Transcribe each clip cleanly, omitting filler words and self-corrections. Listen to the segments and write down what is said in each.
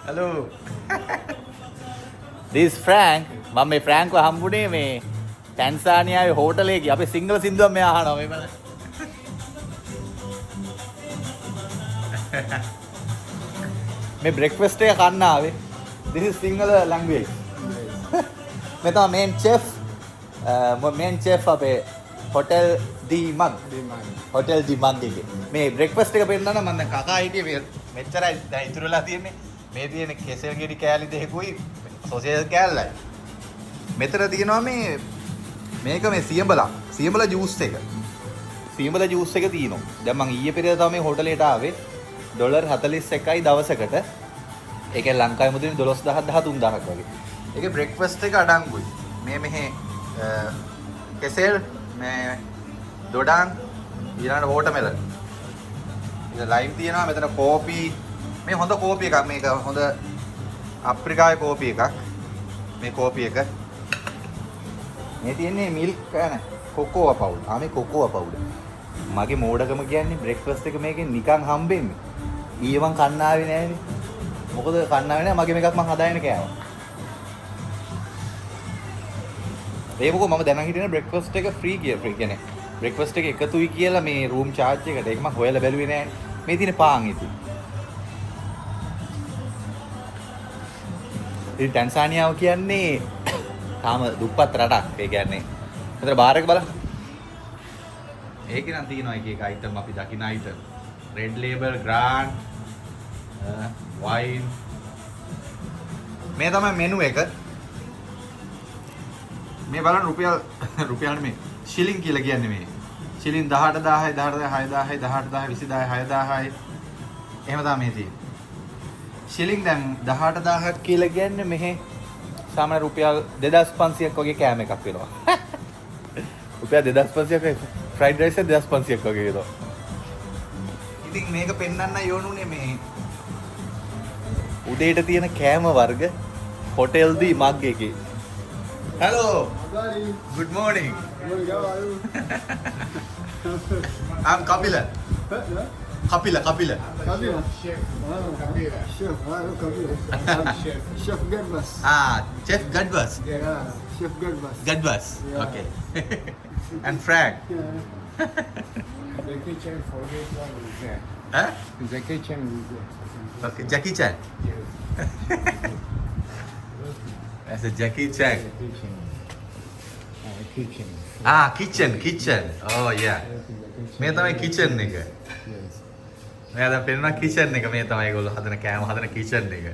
hello. This Frank, මම මේ ෆ්‍රෑන්ක්ව හම්බුනේ මේ ටැන්සානියාවේ හෝටලේ අපි සිංගල සින්දුවක් මෙයා අහනවා මේ බලන්න. මේ බ්‍රෙක්ෆාස්ට් එක කන්න ආවේ. This is Sinhala language. මේ තමයි main chef අපේ hotel di mag. hotel di mag එකේ. මේ බ්‍රෙක්ෆාස්ට් එක පෙන්නන්න මම දැන් කකා හිටියේ මේ මෙච්චරයි දැන් ඉතුරු වෙලා තියෙන්නේ. මේ තියෙන කෙසෙල් ගෙඩි කෑලි දෙකකුයි සොසේජ් කෑල්ලයි. මෙතන තියෙනවා මේක මේ සියඹලා ජූස් එක. සියඹලා ජූස් එක තියෙනවා. දැන් මම ඊයේ පෙරේද තමයි මේ හෝටලේට ආවේ. $41යි දවසකට. ඒකේ ලංකාවේ මුදලින් 12000 13000ක් වගේ. ඒකේ බ්‍රෙක්ෆාස්ට් එක අඩංගුයි. මෙහි කෙසෙල් මේ දොඩාන් ඊළඟ වෝටර්මෙලන්. ඉතින් ලයිම් තියෙනවා මෙතන කෝපි මේ හොඳ කෝපි එකක් මේක හොඳ අප්‍රිකාවේ කෝපි එකක්. මේ කෝපි එක. මේ තියෙන්නේ මිල්ක් කොකෝවා පවුඩර්. මේ කොකෝවා පවුඩර්. මගේ මෝඩකම කියන්නේ බ්‍රෙක්ෆාස්ට් එක මේකෙන් නිකන් හම්බෙන්නේ. ඊයේ මං කන්න ආවේ නෑනේ. මොකද කන්න ආවේ නෑ මගේ මේකක් මං හදාගෙන කෑවා. ඒකෝ මම දැනන් හිටියේ බ්‍රෙක්ෆාස්ට් එක ෆ්‍රී කියන්නේ බ්‍රෙක්ෆාස්ට් එක එකතුයි කියලා මේ රූම් චාර්ජ් එකට. ඒක මං හොයලා බැලුවේ නෑනේ. මේ තියෙන පාන් ඉතින්. ඉතින් ටැන්සානියාව කියන්නේ තාම දුප්පත් රටක්. ඒ කියන්නේ මෙතන බාර් එක බලන්න. ඒකේ නම් තියෙනවා එක අයිටම් අපි දකින item. Red Label, Grand, wine. මේ තමයි මෙනු එක. මේ බලන්න රුපියල් නෙමෙයි ශිලින් කියලා කියන්නේ මේ. ශිලින් 18000යි 18000යි 18000යි 20000යි 6000යි. එහෙම තමයි මේ තියෙන්නේ. ශිලින් දැන් 18000ක් කියලා කියන්නේ මෙහි සාමාන්‍ය රුපියල් 2500ක් වගේ කෑම එකක් වෙනවා. රුපියල් 2500ක් ෆ්‍රයිඩ් රයිස් එක 2500ක් වගේ වෙනවා. ඉතින් මේක පෙන්වන්න යෝනුනේ මේ උදේට තියෙන කෑම වර්ග හොටෙල් දී මග් එකේ. Hello. Good morning. I'm Kapila. Kapila. Chef. Chef. Chef Gadbas. Chef Gadbas. Yeah. Chef Gadbas. Gadbas. Yeah. Okay. And Frank. The kitchen for this one is there. Huh? The kitchen is there. Okay, Jackie Chan. Yes. That's a Jackie Chan. The kitchen. Kitchen. Kitchen. Oh yeah. මේ තමයි kitchen එක. Yes. මෙයා දැන් පෙන්නන kitchen එක මේ තමයි ඒගොල්ලෝ හදන කෑම හදන kitchen එක.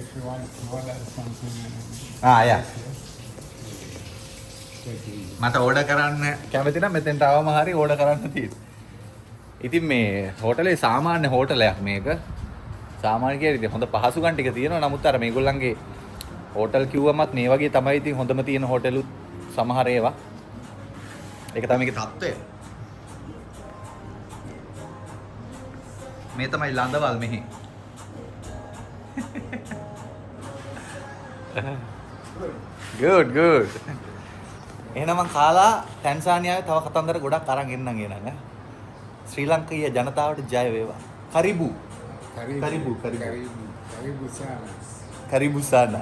If you want to order something. Yeah. මට ඕඩර් කරන්න කැමති නම් මෙතෙන්ට ආවම හරි ඕඩර් කරන්න තියෙනවා. ඉතින් මේ හෝටලේ සාමාන්‍ය හෝටලයක් මේක. සාමාන්‍ය කියන්නේ ඉතින් හොඳ පහසුකම් ටික තියෙනවා. නමුත් අර මේගොල්ලන්ගේ හෝටල් කිව්වමත් මේ වගේ තමයි ඉතින් හොඳම තියෙන හෝටලුත් සමහර ඒවා. ඒක තමයි මේකේ තත්ත්වය. මේ තමයි ලඳවල් මෙහි. Good. එහෙනම් මං කාලා ටැන්සානියාවේ තව කතන්දර ගොඩක් අරන් එන්නම් ඊළඟ. ශ්‍රී ලංකීය ජනතාවට ජය වේවා. Karibu sana.